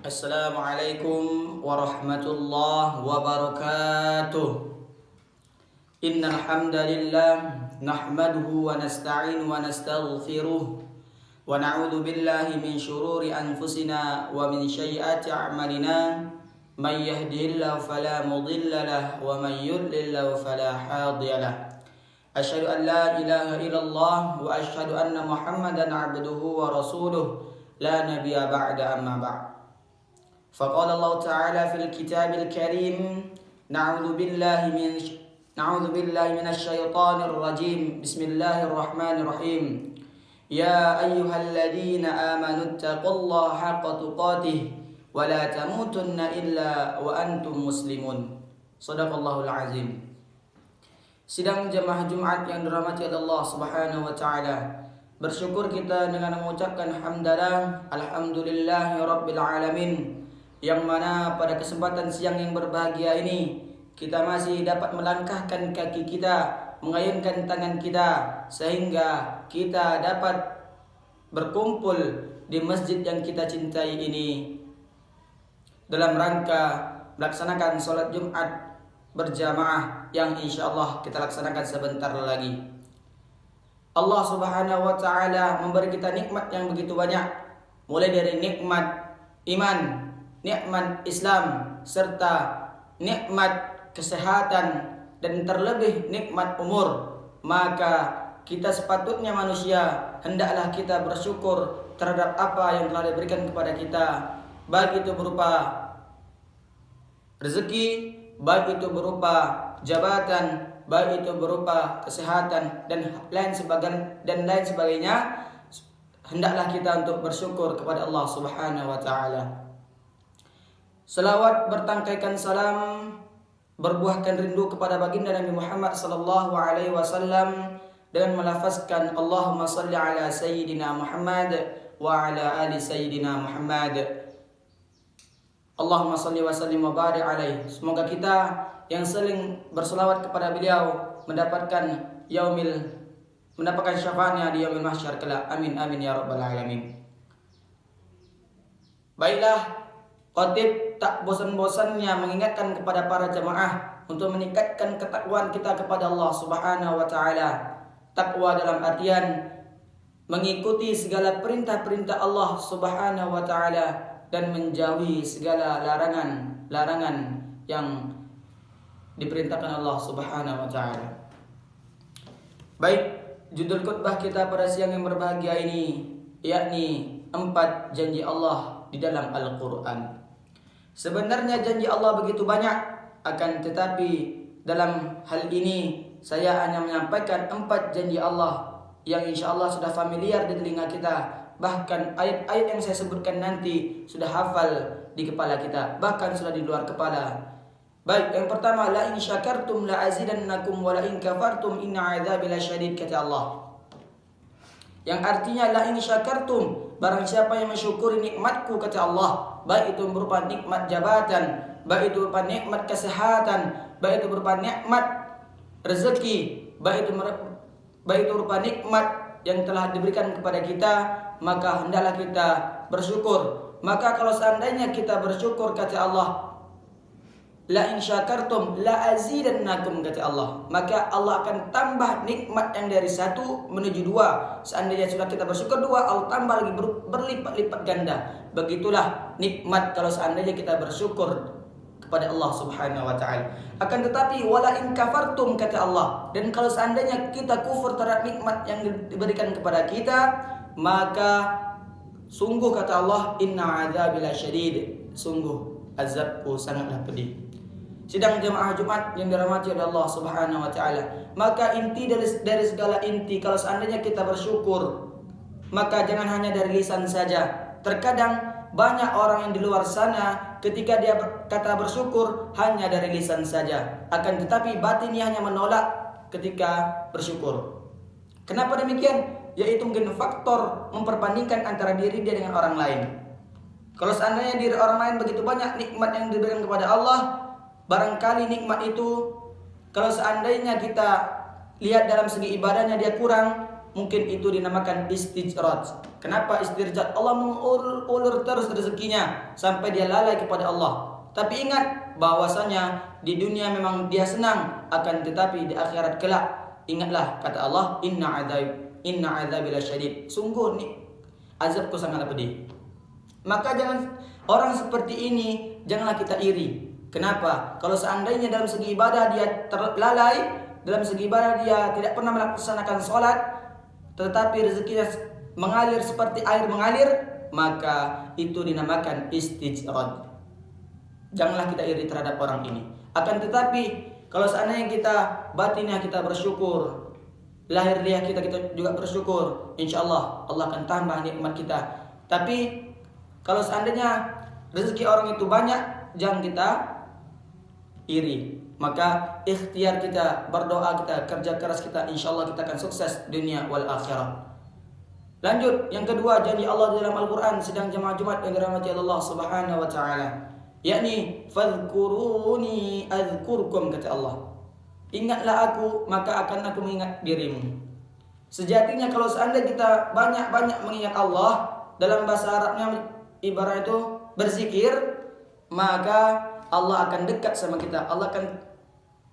Assalamualaikum warahmatullahi wabarakatuh. Innal hamdalillah nahmaduhu wa nasta'inu wa nastaghfiruh wa na'udzu billahi min shururi anfusina wa min sayyiati a'malina. May yahdihillahu fala mudilla lahu wa may yudlil fala hadiya lahu. Asyhadu an la ilaha illallah wa asyhadu anna Muhammadan 'abduhu wa rasuluh la nabiyya ba'da amma ba'd. فقال الله تعالى في الكتاب الكريم نعوذ بالله من الشيطان الرجيم بسم الله الرحمن الرحيم يا أيها الذين آمنوا اتقوا الله حق تقاته ولا تموتن إلا وأنتم مسلمون صدق الله العظيم. Sidang jemaah Jumat yang dirahmati Allah Subhanahu wa taala. Bersyukur kita dengan mengucapkan hamdalah alhamdulillahi rabbil alamin, yang mana pada kesempatan siang yang berbahagia ini kita masih dapat melangkahkan kaki kita, mengayunkan tangan kita, sehingga kita dapat berkumpul di masjid yang kita cintai ini dalam rangka melaksanakan sholat Jumat berjamaah yang insyaallah kita laksanakan sebentar lagi. Allah Subhanahu wa taala memberi kita nikmat yang begitu banyak, mulai dari nikmat iman, nikmat Islam, serta nikmat kesehatan, dan terlebih nikmat umur. Maka kita sepatutnya manusia hendaklah kita bersyukur terhadap apa yang telah diberikan kepada kita, baik itu berupa rezeki, baik itu berupa jabatan, baik itu berupa kesehatan dan lain sebagainya. Hendaklah kita untuk bersyukur kepada Allah Subhanahu wa taala. Selawat bertangkaikan salam, berbuahkan rindu kepada baginda Nabi Muhammad sallallahu alaihi wasallam dengan melafazkan Allahumma salli ala sayyidina Muhammad wa ala ali sayyidina Muhammad. Allahumma salli wa sallim wa barik alaihi. Semoga kita yang saling berselawat kepada beliau mendapatkan syafaatnya di yaumil mahsyar kelak. Amin amin ya rabbal alamin. Baiklah, khatib tak bosan-bosannya mengingatkan kepada para jamaah untuk meningkatkan ketakwaan kita kepada Allah Subhanahu wa taala. Takwa dalam artian mengikuti segala perintah-perintah Allah Subhanahu wa taala dan menjauhi segala larangan yang diperintahkan Allah Subhanahu wa taala. Baik, judul khutbah kita pada siang yang berbahagia ini yakni 4 janji Allah di dalam Al-Qur'an. Sebenarnya janji Allah begitu banyak, akan tetapi dalam hal ini saya hanya menyampaikan 4 janji Allah yang insyaallah sudah familiar di telinga kita. Bahkan ayat-ayat yang saya sebutkan nanti sudah hafal di kepala kita, bahkan sudah di luar kepala. Baik, yang pertama, la in syakartum la azidannakum wa la in kafartum inna adzabi lasyadid, kata Allah. Yang artinya la in syakartum, barang siapa yang mensyukuri nikmatku, kata Allah, baik itu berupa nikmat jabatan, baik itu berupa nikmat kesehatan, baik itu berupa nikmat rezeki, baik itu berupa nikmat yang telah diberikan kepada kita, maka hendaklah kita bersyukur. Maka kalau seandainya kita bersyukur, kata Allah, la in syakartum la azidannakum, kata Allah, maka Allah akan tambah nikmat yang dari 1 menuju 2. Seandainya sudah kita bersyukur 2, Allah tambah lagi berlipat-lipat ganda. Begitulah nikmat kalau seandainya kita bersyukur kepada Allah Subhanahu wa taala. Akan tetapi wala in kafartum, kata Allah, dan kalau seandainya kita kufur terhadap nikmat yang diberikan kepada kita, maka sungguh, kata Allah, inna adzabi lasyadid, sungguh azabku sangatlah pedih. Sidang jemaah Jumat yang dirahmati oleh Allah Subhanahu wa taala, maka inti dari segala inti kalau seandainya kita bersyukur, maka jangan hanya dari lisan saja. Terkadang banyak orang yang di luar sana ketika dia kata bersyukur hanya dari lisan saja, akan tetapi batinnya hanya menolak ketika bersyukur. Kenapa demikian? Yaitu mungkin faktor memperbandingkan antara diri dia dengan orang lain. Kalau seandainya diri orang lain begitu banyak nikmat yang diberikan kepada Allah, barangkali nikmat itu kalau seandainya kita lihat dalam segi ibadahnya dia kurang, mungkin itu dinamakan istijrad. Kenapa istirjat? Allah mengulur terus rezekinya sampai dia lalai kepada Allah. Tapi ingat bahwasanya di dunia memang dia senang, akan tetapi di akhirat kelak ingatlah kata Allah, inna adzabi lasyadid. Sungguh nih azabku sangat pedih. Maka orang seperti ini janganlah kita iri. Kenapa? Kalau seandainya dalam segi ibadah dia terlalai, dalam segi ibadah dia tidak pernah melaksanakan sholat, tetapi rezekinya mengalir seperti air mengalir, maka itu dinamakan istijrad. Janganlah kita iri terhadap orang ini. Akan tetapi kalau seandainya kita batinnya kita bersyukur, lahir dia kita juga bersyukur, insya Allah Allah akan tambah nikmat kita. Tapi kalau seandainya rezeki orang itu banyak, jangan kita iri. Maka ikhtiar kita, berdoa kita, kerja keras kita, insya Allah kita akan sukses dunia wal akhirah. Lanjut, yang kedua, janji Allah dalam Al-Quran sedang jemaah Jumat yang dirahmati Allah Subhanahu wa Ta'ala, yakni fadhkuruni adzkurkum, kata Allah. Ingatlah aku, maka akan aku mengingat dirimu. Sejatinya kalau seandainya kita banyak-banyak mengingat Allah, dalam bahasa Arabnya ibarat itu berzikir, maka Allah akan dekat sama kita, Allah akan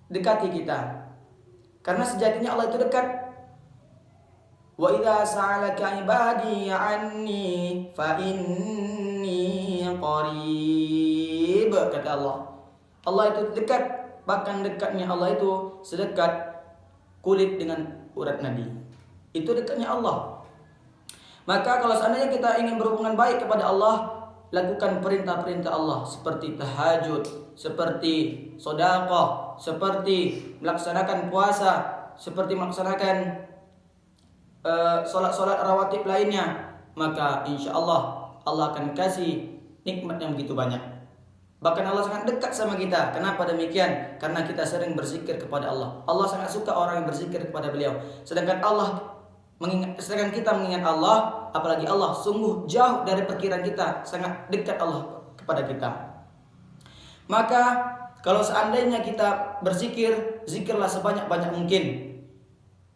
dekati kita. Karena sejatinya Allah itu dekat. Wa idza sa'alaka ibadi 'anni fa inni qarib, kata Allah. Allah itu dekat, bahkan dekatnya Allah itu sedekat kulit dengan urat nadi. Itu dekatnya Allah. Maka kalau seandainya kita ingin berhubungan baik kepada Allah, lakukan perintah-perintah Allah seperti tahajud, seperti sedekah, seperti melaksanakan puasa, seperti melaksanakan solat-solat rawatib lainnya, maka insya Allah Allah akan kasih nikmat yang begitu banyak. Bahkan Allah sangat dekat sama kita. Kenapa demikian? Karena kita sering berzikir kepada Allah. Allah sangat suka orang yang berzikir kepada beliau. Sedangkan kita mengingat Allah, apalagi Allah sungguh jauh dari perkiraan kita, sangat dekat Allah kepada kita. Maka kalau seandainya kita berzikir, zikirlah sebanyak-banyak mungkin.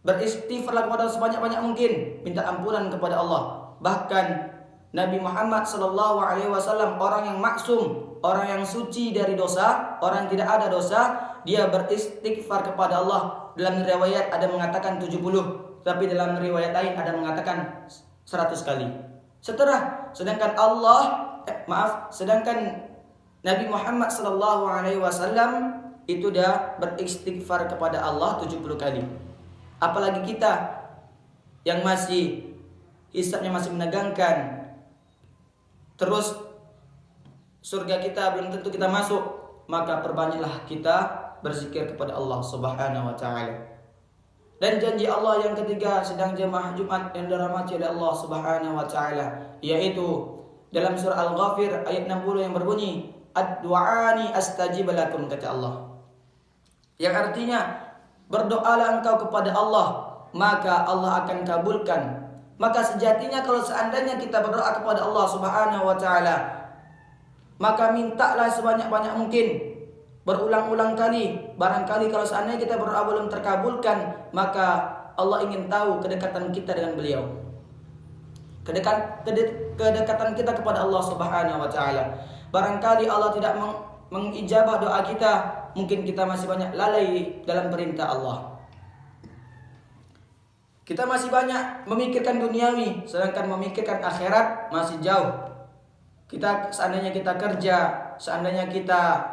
Beristighfarlah kepada Allah sebanyak-banyak mungkin, minta ampunan kepada Allah. Bahkan Nabi Muhammad SAW, orang yang maksum, orang yang suci dari dosa, orang yang tidak ada dosa, dia beristighfar kepada Allah. Dalam riwayat ada mengatakan 70, tapi dalam riwayat lain ada mengatakan 100 kali. Sedangkan Nabi Muhammad SAW itu dah beristighfar kepada Allah 70 kali. Apalagi kita yang masih hisabnya masih menegangkan, terus surga kita belum tentu kita masuk, maka perbanyaklah kita berzikir kepada Allah Subhanahu wa Ta'ala. Dan janji Allah yang ketiga sedang jemaah Jumat yang dirahmati oleh Allah Subhanahu wa Ta'ala, yaitu dalam surah Al-Ghafir ayat 60 yang berbunyi, ad-du'ani astajib lakum, kata Allah. Yang artinya, berdoalah engkau kepada Allah, maka Allah akan kabulkan. Maka sejatinya kalau seandainya kita berdoa kepada Allah Subhanahu wa Ta'ala, maka mintalah sebanyak-banyak mungkin, berulang-ulang kali. Barangkali kalau seandainya kita berdoa belum terkabulkan, maka Allah ingin tahu kedekatan kita dengan beliau, kedekatan kita kepada Allah Subhanahu wa Ta'ala. Barangkali Allah tidak mengijabah doa kita, mungkin kita masih banyak lalai dalam perintah Allah. Kita masih banyak memikirkan duniawi, sedangkan memikirkan akhirat masih jauh. Seandainya kita kerja, seandainya kita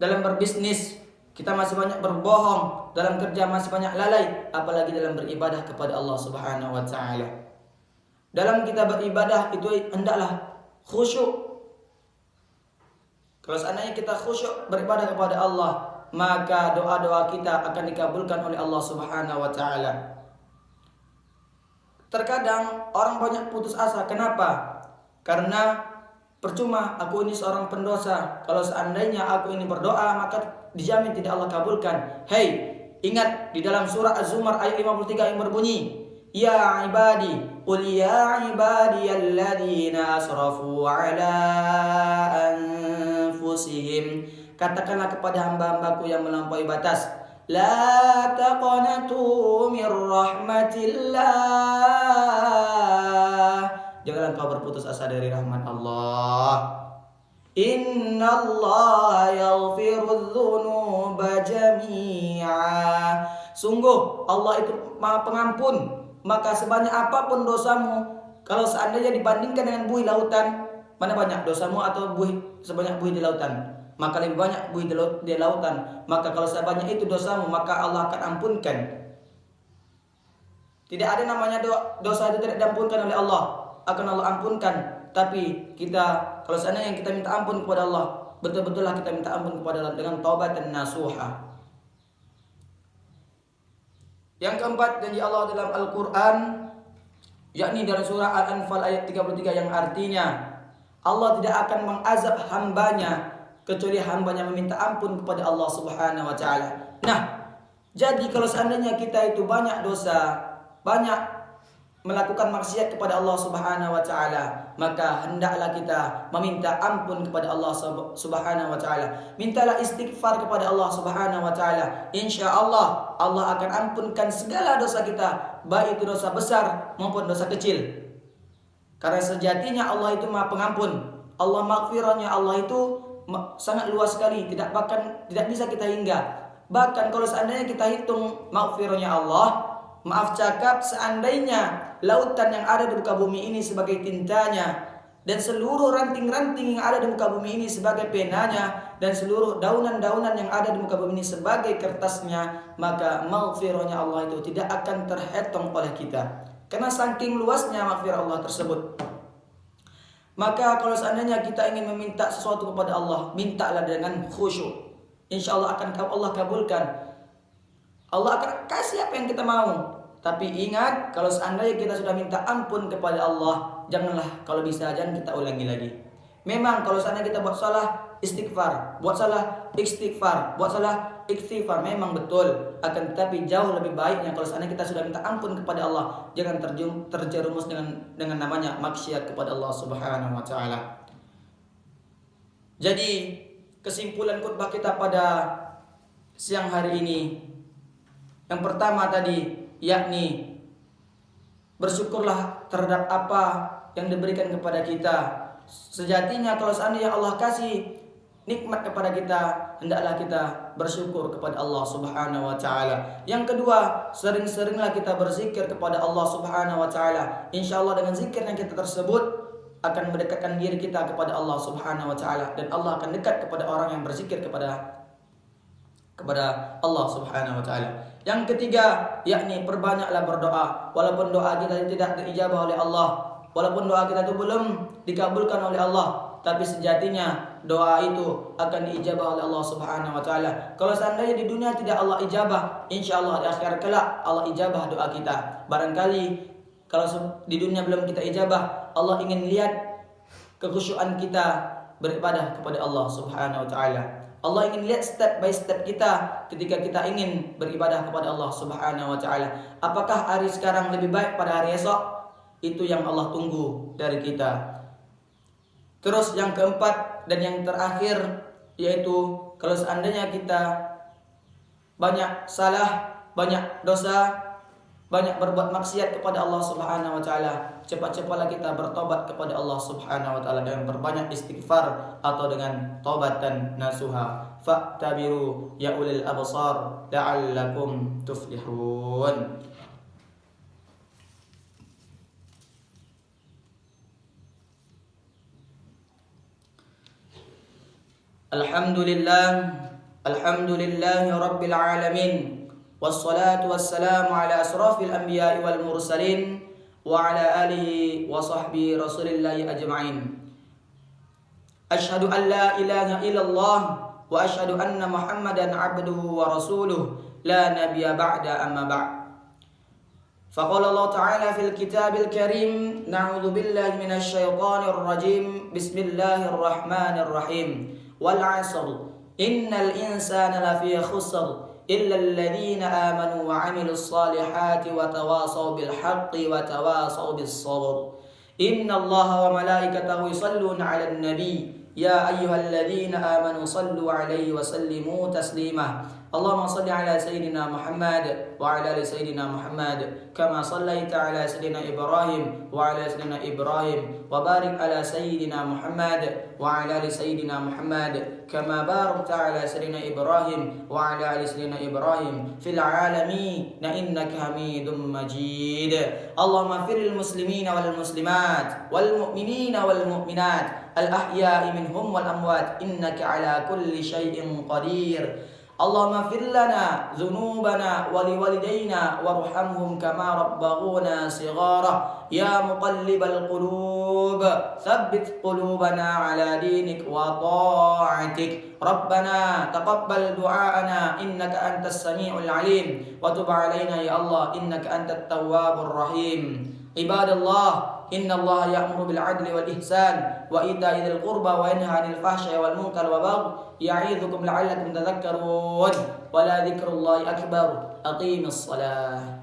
dalam berbisnis, kita masih banyak berbohong, dalam kerja masih banyak lalai, apalagi dalam beribadah kepada Allah Subhanahu wa Ta'ala. Dalam kita beribadah itu hendaklah khusyuk. Kalau seandainya kita khusyuk beribadah kepada Allah, maka doa-doa kita akan dikabulkan oleh Allah Subhanahu wa Ta'ala. Terkadang orang banyak putus asa. Kenapa? Karena percuma, aku ini seorang pendosa. Kalau seandainya aku ini berdoa, maka dijamin tidak Allah kabulkan. Hei, ingat di dalam surah Az-Zumar ayat 53 yang berbunyi, ya ibadi, qul ya ibadiyalladzina asrafu ala anfusihim, katakanlah kepada hamba-hambaku yang melampaui batas, la taqnatu min rahmatillah, janganlah engkau berputus asa dari rahmat Allah. Innallaha yaghfirudz dzunuba jami'a. Sungguh Allah itu Maha Pengampun, maka sebanyak apapun dosamu, kalau seandainya dibandingkan dengan buih lautan, mana banyak dosamu atau buih sebanyak buih di lautan? Maka lebih banyak buih di lautan. Maka kalau sebanyak itu dosamu, maka Allah akan ampunkan. Tidak ada namanya dosa itu tidak diampunkan oleh Allah, akan Allah ampunkan. Tapi kita, kalau seandainya kita minta ampun kepada Allah, betul-betullah kita minta ampun kepada Allah dengan taubat dan nasuha. Yang keempat, janji Allah dalam Al-Quran, yakni dalam surah Al-Anfal ayat 33, yang artinya Allah tidak akan mengazab hambanya kecuali hambanya meminta ampun kepada Allah Subhanahu wa Ta'ala. Nah, jadi kalau seandainya kita itu banyak dosa, banyak melakukan maksiat kepada Allah Subhanahu wa Ta'ala, maka hendaklah kita meminta ampun kepada Allah Subhanahu wa Ta'ala. Mintalah istighfar kepada Allah Subhanahu wa Ta'ala. Insyaallah Allah akan ampunkan segala dosa kita, baik itu dosa besar maupun dosa kecil. Karena sejatinya Allah itu Maha Pengampun. Allah maghfirahnya Allah itu sangat luas sekali, tidak bisa kita hingga. Bahkan kalau seandainya kita hitung maghfirahnya Allah, maaf cakap, seandainya lautan yang ada di muka bumi ini sebagai tintanya, dan seluruh ranting-ranting yang ada di muka bumi ini sebagai penanya, dan seluruh daunan-daunan yang ada di muka bumi ini sebagai kertasnya, maka maghfirahnya Allah itu tidak akan terhitung oleh kita. Karena saking luasnya maghfirah Allah tersebut. Maka kalau seandainya kita ingin meminta sesuatu kepada Allah, mintalah dengan khusyuk. Insya Allah akan Allah kabulkan. Allah akan kasih apa yang kita mau. Tapi ingat, kalau seandainya kita sudah minta ampun kepada Allah, janganlah kalau bisa jangan kita ulangi lagi. Memang kalau seandainya kita buat salah istighfar, buat salah istighfar, buat salah istighfar, memang betul. Akan tetapi jauh lebih baiknya kalau seandainya kita sudah minta ampun kepada Allah, jangan terjerumus dengan namanya maksiat kepada Allah Subhanahu wa Ta'ala. Jadi kesimpulan khutbah kita pada siang hari ini, yang pertama tadi, yakni bersyukurlah terhadap apa yang diberikan kepada kita. Sejatinya kalau seandainya Allah kasih nikmat kepada kita, hendaklah kita bersyukur kepada Allah Subhanahu wa Ta'ala. Yang kedua, sering-seringlah kita berzikir kepada Allah Subhanahu wa Ta'ala. Insyaallah dengan zikir yang kita tersebut akan mendekatkan diri kita kepada Allah Subhanahu wa Ta'ala, dan Allah akan dekat kepada orang yang berzikir kepada Allah Subhanahu wa Ta'ala. Yang ketiga, yakni perbanyaklah berdoa. Walaupun doa kita tidak diijabah oleh Allah, walaupun doa kita itu belum dikabulkan oleh Allah, tapi sejatinya doa itu akan diijabah oleh Allah Subhanahu wa Ta'ala. Kalau seandainya di dunia tidak Allah ijabah, insyaallah di akhir kelak Allah ijabah doa kita. Barangkali kalau di dunia belum kita ijabah, Allah ingin lihat kekhusyuan kita beribadah kepada Allah Subhanahu wa Ta'ala. Allah ingin lihat step by step kita ketika kita ingin beribadah kepada Allah Subhanahu wa Ta'ala. Apakah hari sekarang lebih baik pada hari esok? Itu yang Allah tunggu dari kita. Terus yang keempat dan yang terakhir, yaitu kalau seandainya kita banyak salah, banyak dosa, banyak berbuat maksiat kepada Allah Subhanahu wa Ta'ala, cepat-cepatlah kita bertobat kepada Allah Subhanahu wa Ta'ala dengan berbanyak istighfar atau dengan taubat dan nasuha. Fa'tabiru ya ulil absar la'allakum tuflihun. Alhamdulillahi rabbil alamin. Wassalatu wassalamu ala asrafil anbiya'i wal mursalin wa ala alihi wa sahbihi rasulillahi ajma'in. Asyhadu an la ilaha illallah wa asyhadu anna Muhammadan abduhu wa rasuluh la nabiyya ba'da amma ba'd. Faqala Allah Ta'ala fil kitabil karim, na'udzu billahi minasy syaithanir rajim. Bismillahirrahmanirrahim. Wal 'asr innal insana lafi khusr إلا الذين آمنوا وعملوا الصالحات وتواصوا بالحق وتواصوا بالصبر إن الله وملائكته يصلون على النبي يا أيها الذين آمنوا صلوا عليه وسلموا تسليما اللهم صل على سيدنا محمد وعلى آل سيدنا محمد كما صليت على سيدنا إبراهيم وعلى سيدنا إبراهيم وبارك على سيدنا محمد وعلى آل سيدنا محمد كما باركت على سيدنا إبراهيم وعلى آل سيدنا إبراهيم في العالمين إنك حميد مجيد. اللهم اغفر للمسلمين والمسلمات والمؤمنين والمؤمنات الأحياء منهم والأموات إنك على كل شيء قدير. اللهم اغفر لنا ذنوبنا ولوالدينا وارحمهم كما ربونا صغارا. يا مقلب القلوب ثبت قلوبنا على دينك وطاعتك. ربنا تقبل دعاءنا إنك أنت السميع العليم وتب علينا يا الله إنك أنت التواب الرحيم. عباد الله إن الله يأمر بالعدل والإحسان وإيتاء ذي القربى وينهى عن الفحشاء والمنكر والبغي يعظكم لعلكم تذكرون. ولا ذكر الله أكبر. أقيم الصلاة.